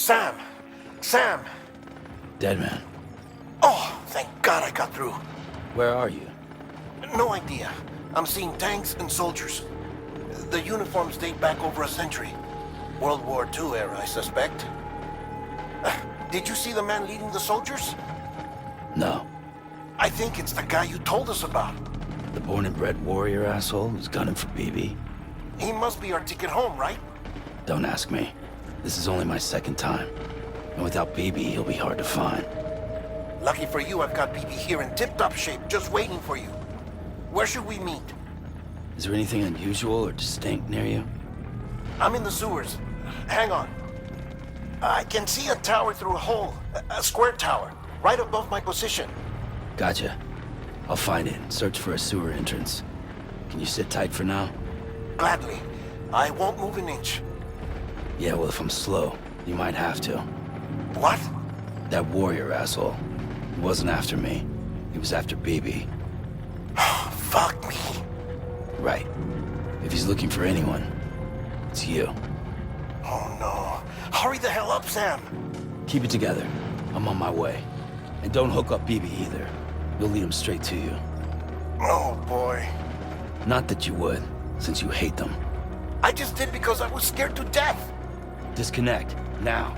Sam! Sam! Dead man. Oh, thank God I got through. Where are you? No idea. I'm seeing tanks and soldiers. The uniforms date back over a century. World War II era, I suspect. Did you see the man leading the soldiers? No. I think it's the guy you told us about. The born and bred warrior asshole who's gunning for BB? He must be our ticket home, right? Don't ask me. This is only my second time. And without BB, he'll be hard to find. Lucky for you, I've got BB here in tip-top shape, just waiting for you. Where should we meet? Is there anything unusual or distinct near you? I'm in the sewers. Hang on. I can see a tower through a hole. A square tower, right above my position. Gotcha. I'll find it and search for a sewer entrance. Can you sit tight for now? Gladly. I won't move an inch. Yeah, well, if I'm slow, you might have to. What? That warrior asshole. He wasn't after me. He was after BB. Fuck me. Right. If he's looking for anyone, it's you. Oh no. Hurry the hell up, Sam. Keep it together. I'm on my way. And don't hook up BB either. You'll lead him straight to you. Oh boy. Not that you would, since you hate them. I just did because I was scared to death. Disconnect, now.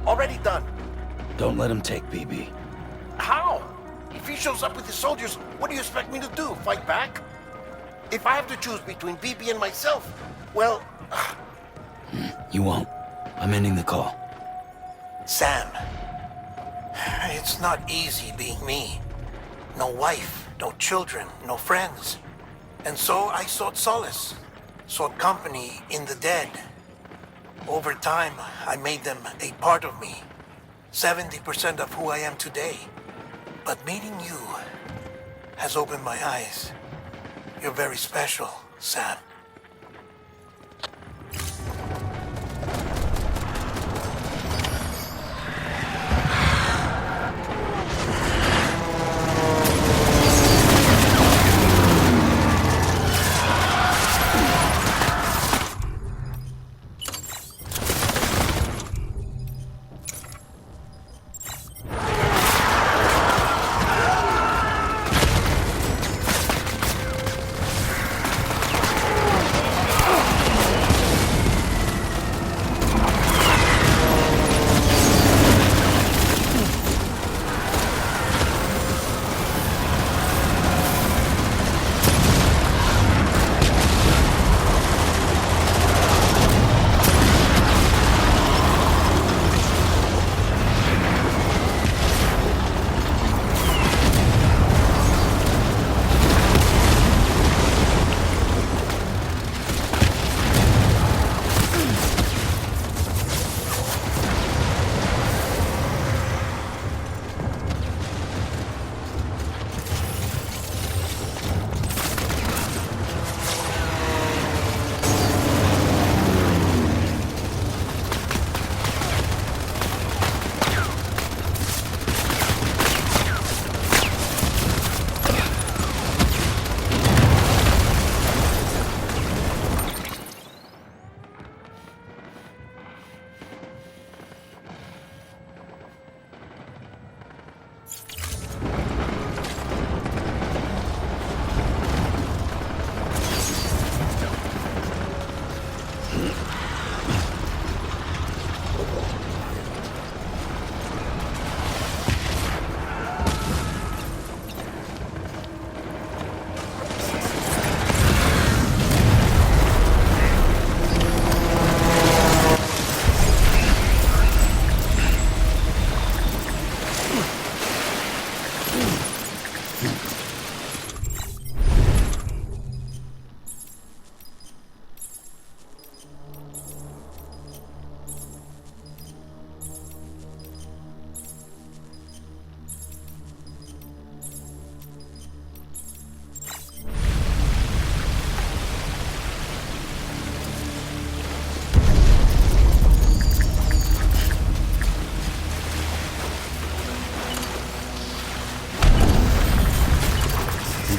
Already done. Don't let him take BB. How? If he shows up with his soldiers, what do you expect me to do? Fight back? If I have to choose between BB and myself, well... You won't. I'm ending the call. Sam, it's not easy being me. No wife, no children, no friends. And so I sought solace, sought company in the dead. Over time, I made them a part of me. 70% of who I am today. But meeting you has opened my eyes. You're very special, Sam.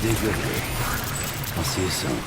did good here. I'll see you soon.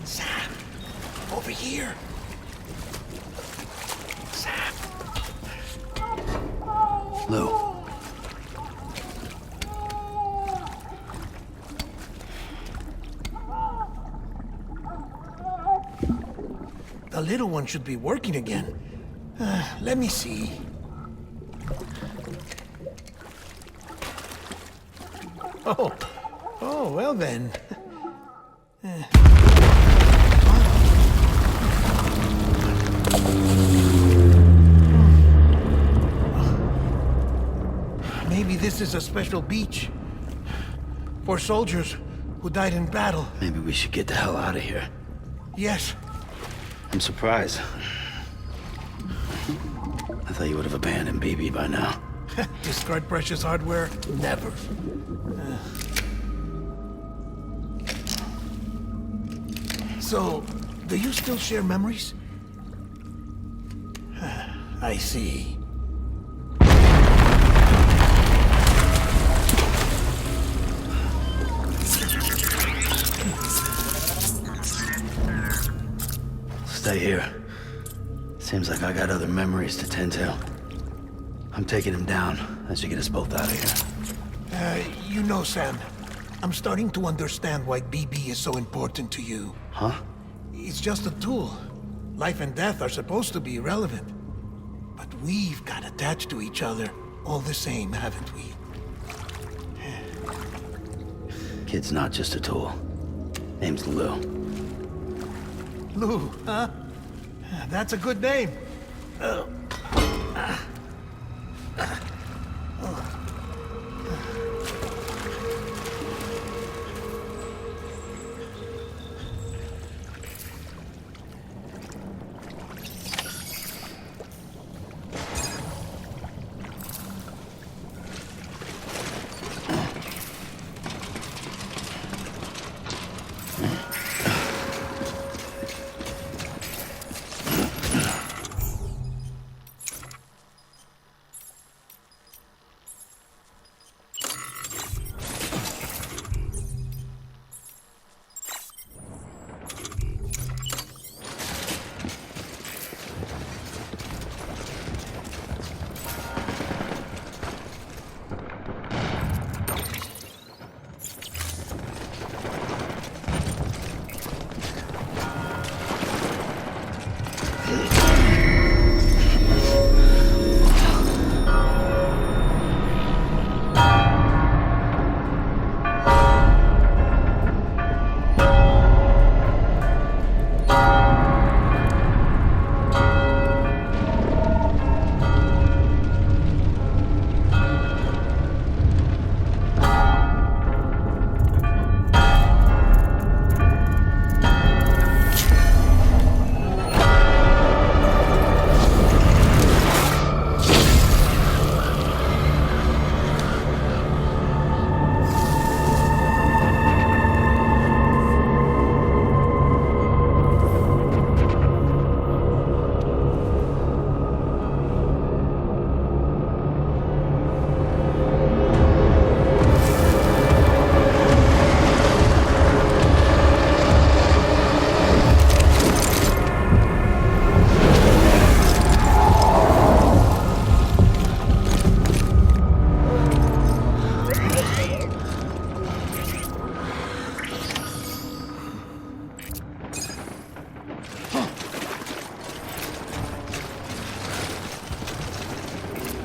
Sam, over here. Sam. Lou. The little one should be working again. Let me see. Oh, well then. Maybe this is a special beach for soldiers who died in battle. Maybe we should get the hell out of here. Yes. I'm surprised. I thought you would have abandoned BB by now. Discard precious hardware? Never. So, do you still share memories? I see. Stay here. Seems like I got other memories to tend to. I'm taking him down. That should get us both out of here. You know, Sam, I'm starting to understand why BB is so important to you. Huh? It's just a tool. Life and death are supposed to be irrelevant. But we've got attached to each other all the same, haven't we? Kid's not just a tool. Name's Lou. Lou, huh? That's a good name.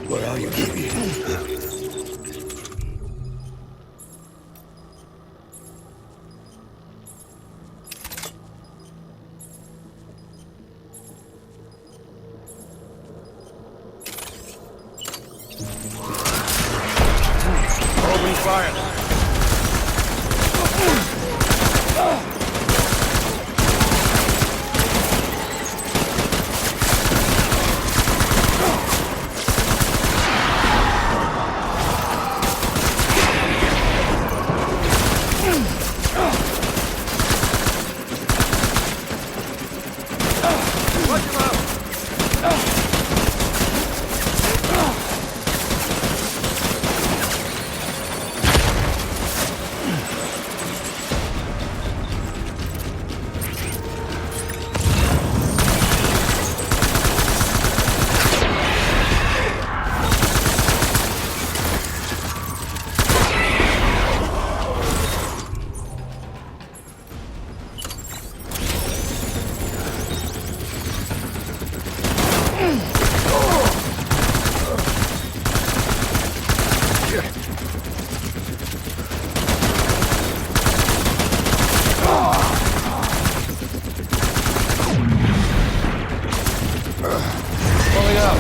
What are you, baby? Opening fire. Watch him out! We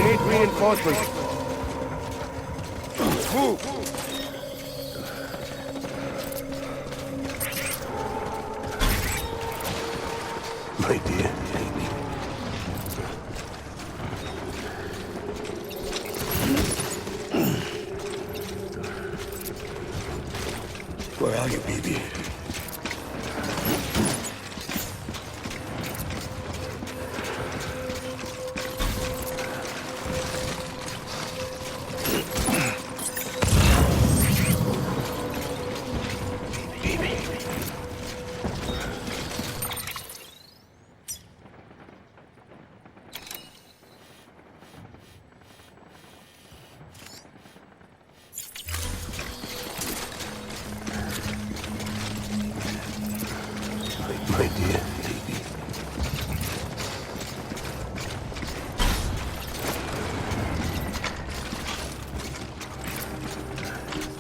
need reinforcements. Move! My dear baby. Where are you, baby? My dear baby.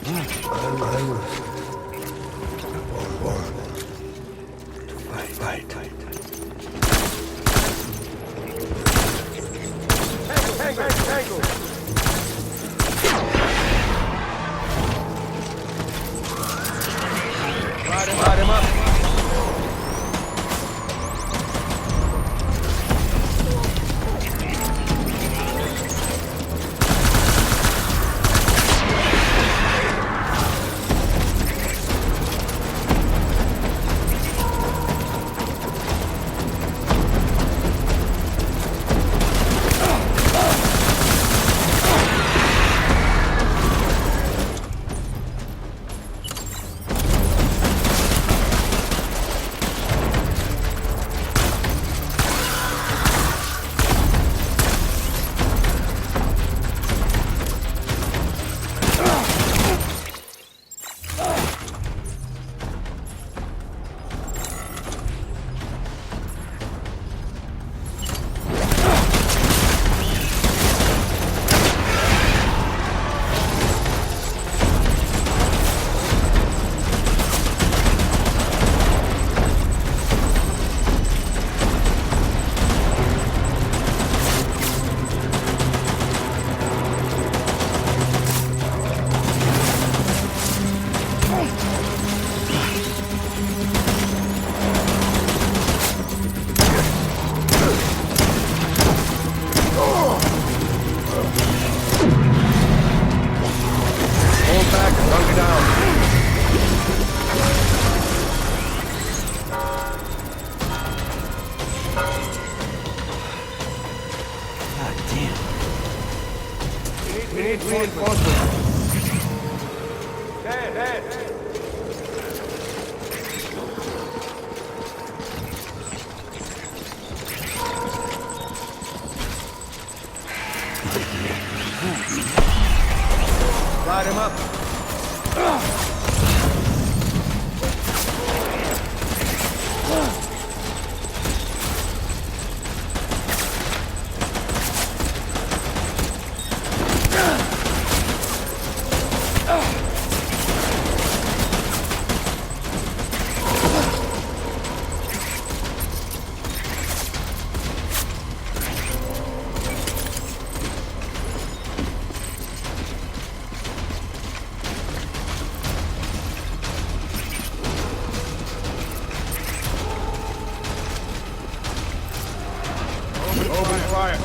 I was horrible to fight. Tango! Light him up! We need reinforcements. Dead. Light him up. Open fire.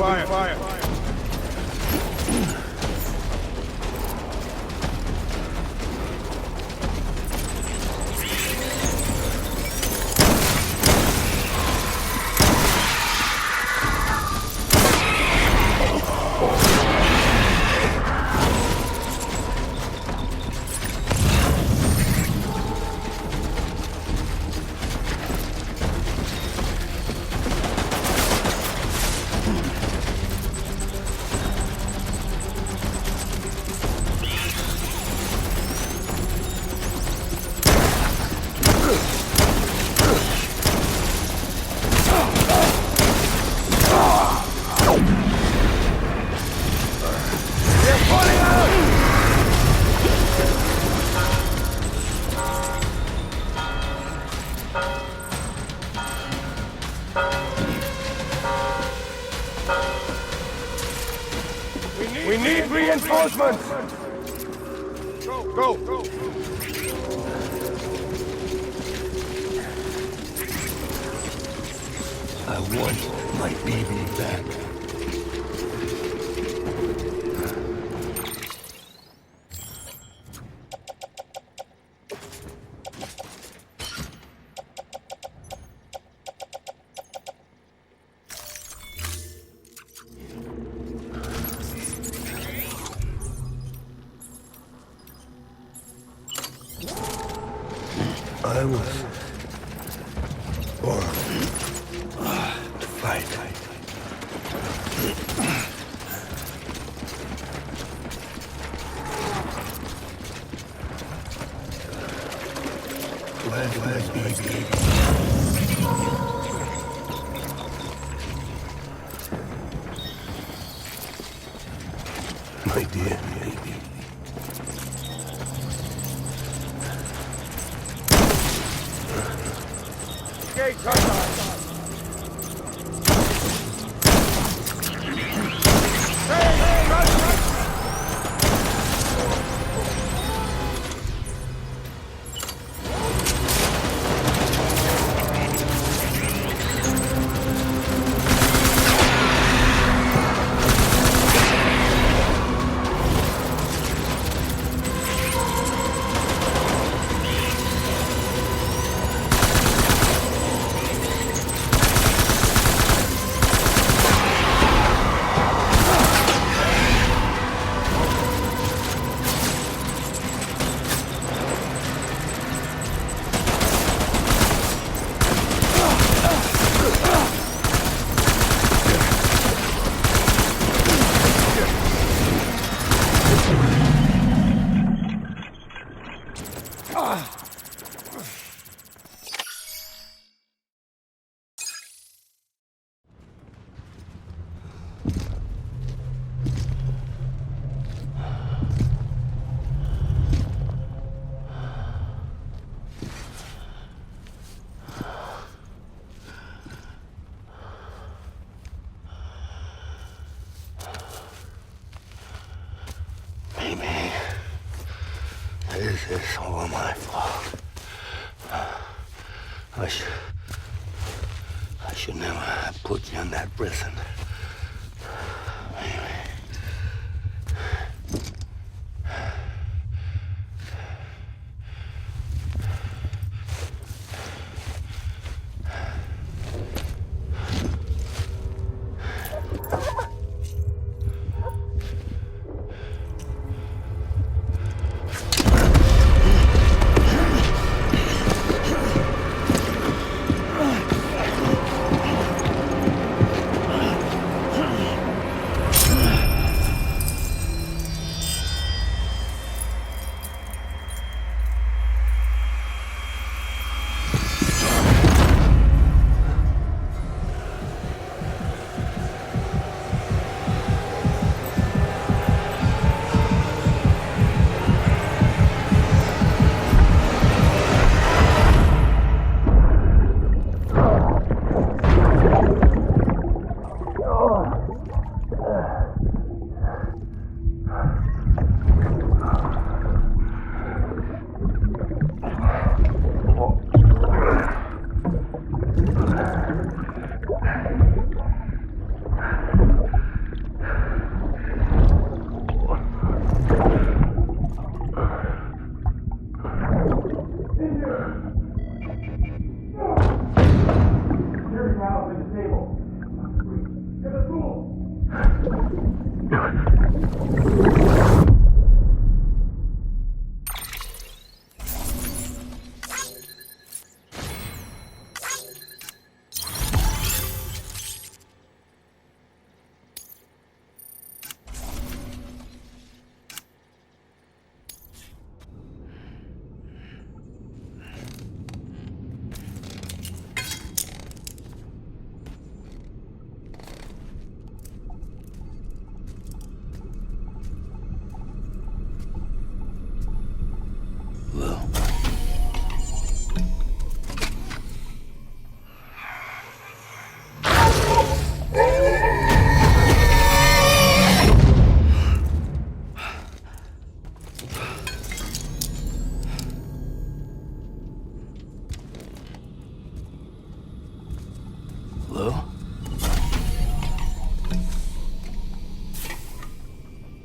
fire. We need reinforcements! Go! I want my baby back. I was born to fight. Where's my baby? My dear baby. Gate contact! Amy, this is all my fault. I should never have put you in that prison. Amy.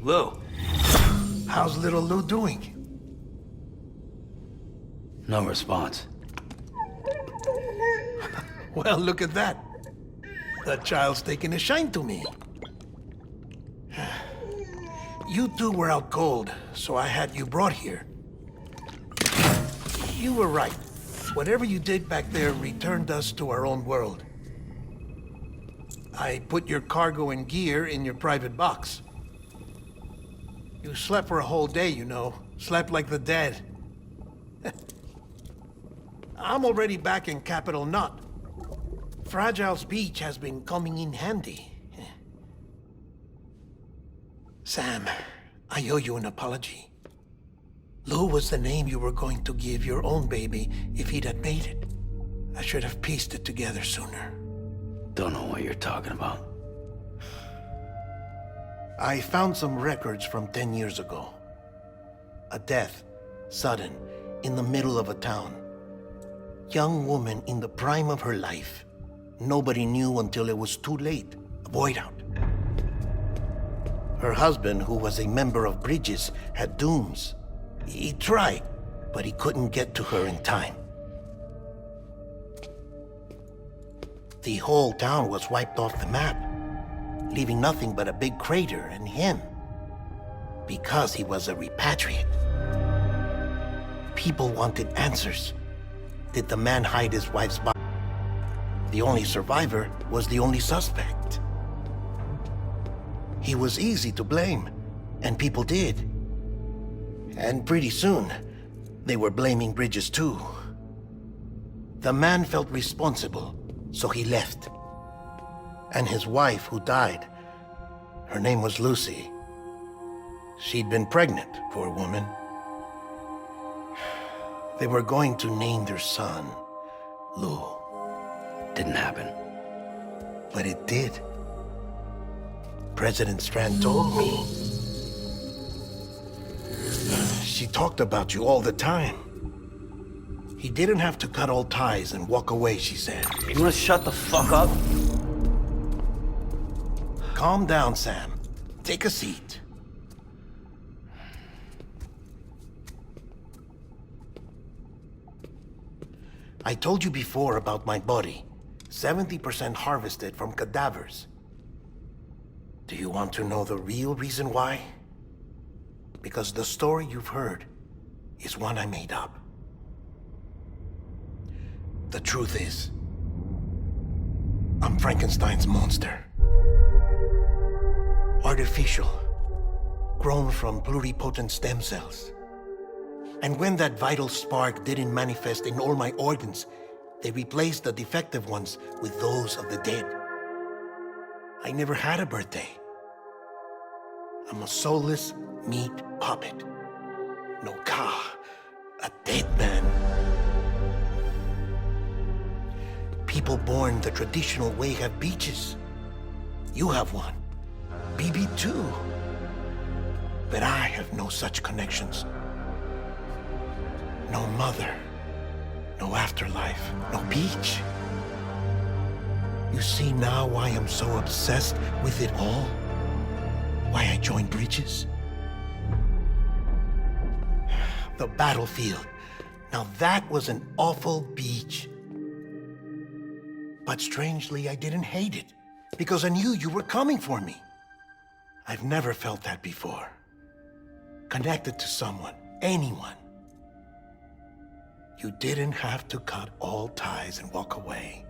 Lou. How's little Lou doing? No response. Well, look at that. The child's taking a shine to me. You two were out cold, so I had you brought here. You were right. Whatever you did back there returned us to our own world. I put your cargo and gear in your private box. You slept for a whole day, you know. Slept like the dead. I'm already back in Capital Knot. Fragile's beach has been coming in handy. Sam, I owe you an apology. Lou was the name you were going to give your own baby if he'd had made it. I should have pieced it together sooner. Don't know what you're talking about. I found some records from 10 years ago. A death, sudden, in the middle of a town. Young woman in the prime of her life. Nobody knew until it was too late. A void out. Her husband, who was a member of Bridges, had dooms. He tried, but he couldn't get to her in time. The whole town was wiped off the map, leaving nothing but a big crater and him, because he was a repatriate. People wanted answers. Did the man hide his wife's body? The only survivor was the only suspect. He was easy to blame, and people did. And pretty soon, they were blaming Bridges too. The man felt responsible, so he left. And his wife, who died, her name was Lucy. She'd been pregnant, poor woman. They were going to name their son Lou. Didn't happen. But it did. President Strand told me. She talked about you all the time. He didn't have to cut all ties and walk away, she said. You wanna shut the fuck up? Calm down, Sam. Take a seat. I told you before about my body. 70% harvested from cadavers. Do you want to know the real reason why? Because the story you've heard is one I made up. The truth is, I'm Frankenstein's monster. Artificial, grown from pluripotent stem cells. And when that vital spark didn't manifest in all my organs, they replaced the defective ones with those of the dead. I never had a birthday. I'm a soulless meat puppet. No car, a dead man. People born the traditional way have beaches. You have one. BB too. But I have no such connections. No mother, no afterlife, no beach. You see now why I'm so obsessed with it all? Why I joined Bridges? The battlefield. Now that was an awful beach. But strangely, I didn't hate it, because I knew you were coming for me. I've never felt that before. Connected to someone, anyone. You didn't have to cut all ties and walk away.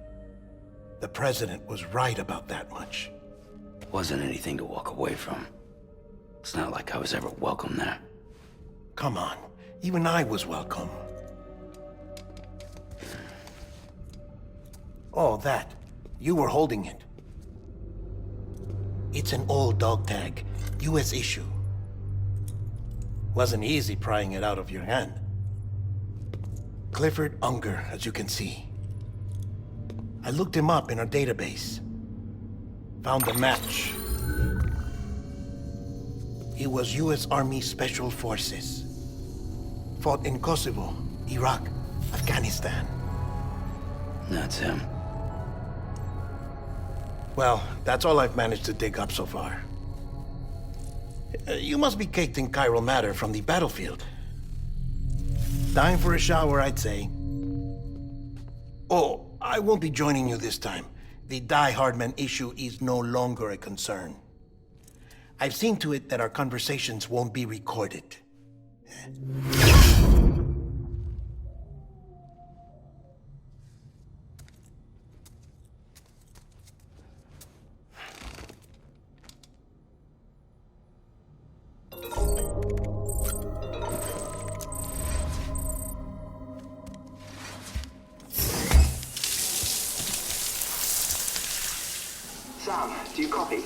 The president was right about that much. Wasn't anything to walk away from. It's not like I was ever welcome there. Come on, even I was welcome. Oh, that. You were holding it. It's an old dog tag, US issue. Wasn't easy prying it out of your hand. Clifford Unger, as you can see. I looked him up in our database. Found a match. He was US Army Special Forces. Fought in Kosovo, Iraq, Afghanistan. That's him. Well, that's all I've managed to dig up so far. You must be caked in chiral matter from the battlefield. Time for a shower, I'd say. Oh, I won't be joining you this time. The Die Hardman issue is no longer a concern. I've seen to it that our conversations won't be recorded. Sam, do you copy?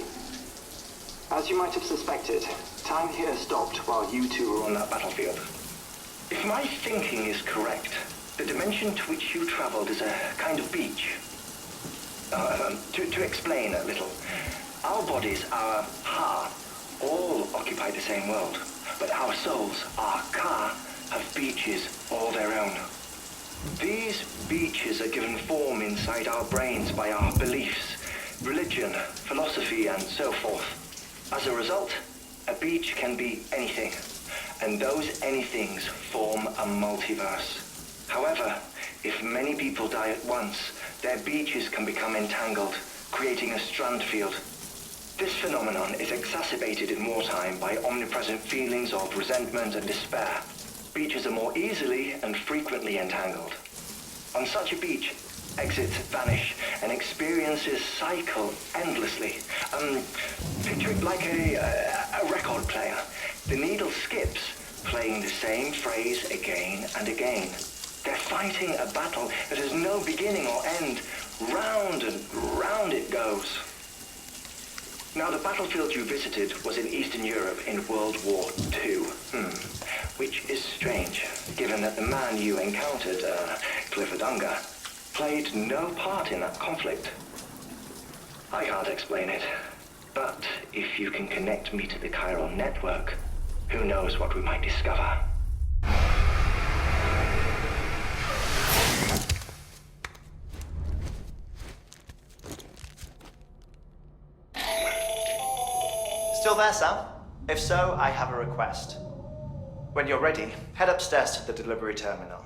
As you might have suspected, time here stopped while you two were on that battlefield. If my thinking is correct, the dimension to which you traveled is a kind of beach. To explain a little, our bodies, our ha, all occupy the same world, but our souls, our ka, have beaches all their own. These beaches are given form inside our brains by our beliefs, religion, philosophy, and so forth. As a result, a beach can be anything, and those anythings form a multiverse. However, if many people die at once, their beaches can become entangled, creating a strand field. This phenomenon is exacerbated in wartime by omnipresent feelings of resentment and despair. Beaches are more easily and frequently entangled. On such a beach, exits vanish and experiences cycle endlessly. Picture it like a record player. The needle skips, playing the same phrase again and again. They're fighting a battle that has no beginning or end. Round and round it goes. Now, the battlefield you visited was in Eastern Europe in World War II. Which is strange, given that the man you encountered, Clifford Unger, played no part in that conflict. I can't explain it, but if you can connect me to the chiral network, who knows what we might discover. Still there, Sam? If so, I have a request. When you're ready, head upstairs to the delivery terminal.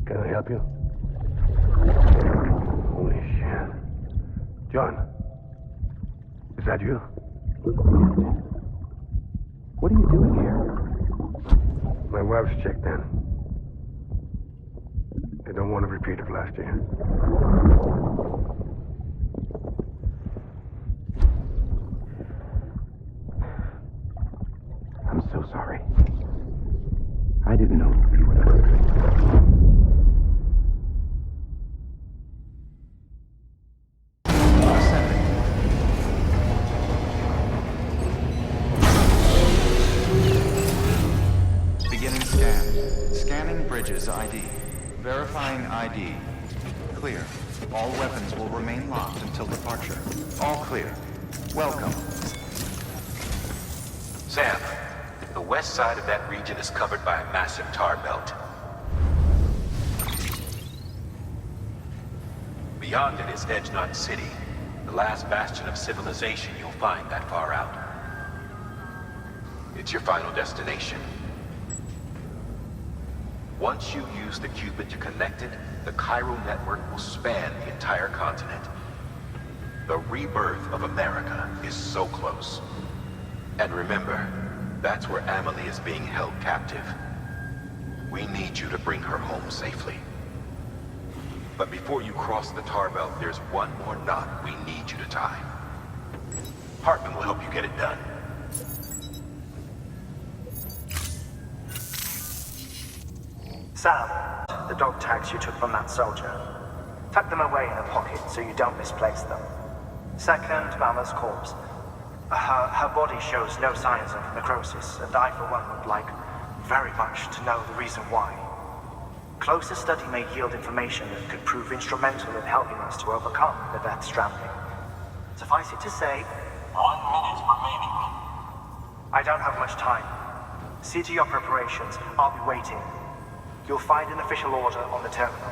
Can I help you? Holy shit. John, is that you? What are you doing here? My wife's checked in. I don't want to repeat of last year. I'm so sorry. I didn't know you were the Beginning scan. Scanning bridges ID. Verifying ID. Clear. All weapons will remain locked until departure. All clear. Welcome. Sam, the west side of that region is covered by a massive tar belt. Beyond it is Edge Knot City, the last bastion of civilization you'll find that far out. It's your final destination. Once you use the Cupid to connect it, the chiral network will span the entire continent. The rebirth of America is so close. And remember, that's where Amelie is being held captive. We need you to bring her home safely. But before you cross the tar belt, there's one more knot we need you to tie. Hartman will help you get it done. Sam, the dog tags you took from that soldier. Tuck them away in a pocket so you don't misplace them. Second, Mama's corpse. Her body shows no signs of necrosis, and I, for one, would like very much to know the reason why. Closer study may yield information that could prove instrumental in helping us to overcome the Death Stranding. Suffice it to say, 1 minute remaining. I don't have much time. See to your preparations. I'll be waiting. You'll find an official order on the terminal.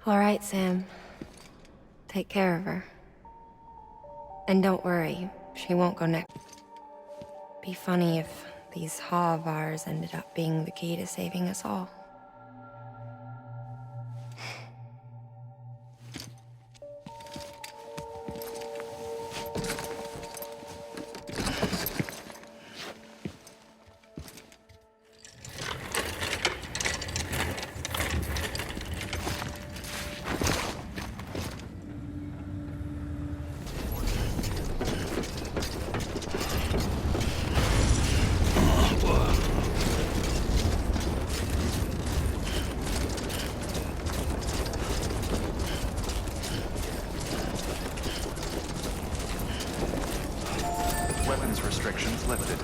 All right, Sam. Take care of her. And don't worry, she won't go next. Be funny if these Ha of ours ended up being the key to saving us all. Weapons restrictions lifted.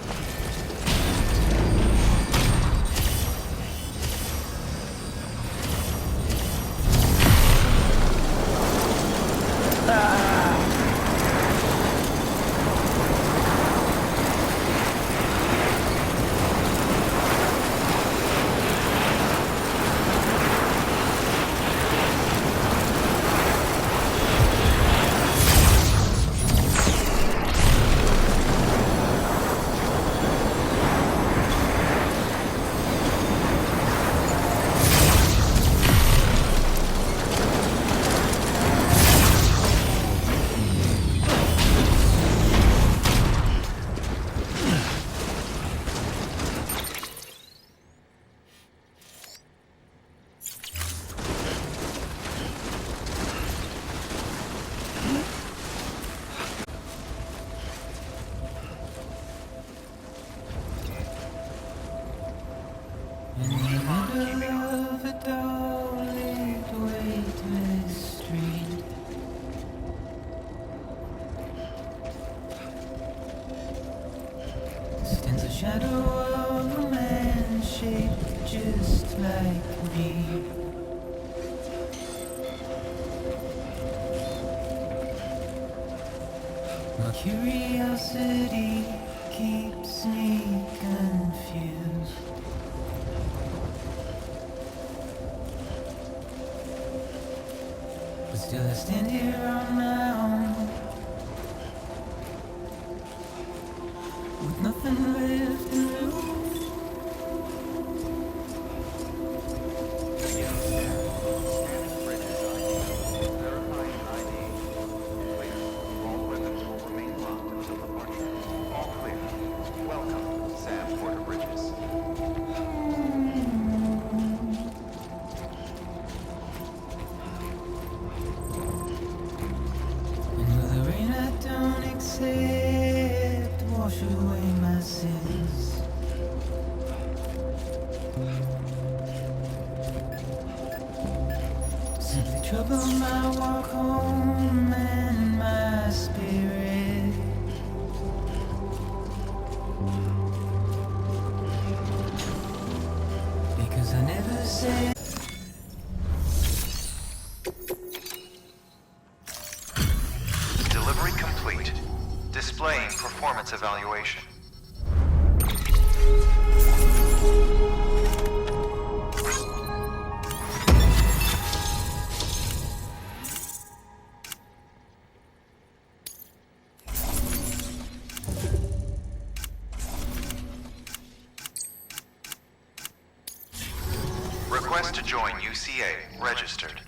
Stands a shadow of a man shaped just like me. My curiosity keeps me confused. But still I stand here on my own, with nothing left to lose. Verifying ID. Clear. All weapons will remain locked until departure. All clear. Welcome, Sam Porter Bridges. And with the rain I don't accept, wash away my sins. Simply trouble my walk home and my spirit. Because I never said its evaluation. Request to join UCA registered.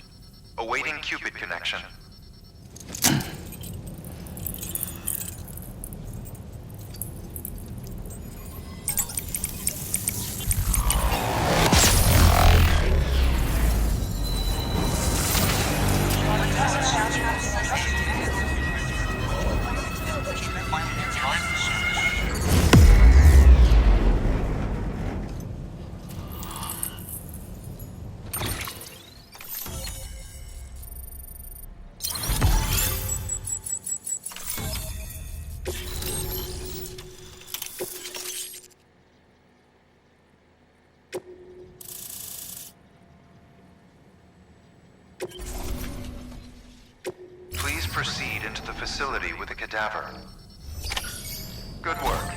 Awaiting Cupid connection. Please proceed into the facility with the cadaver. Good work.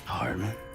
Hardman.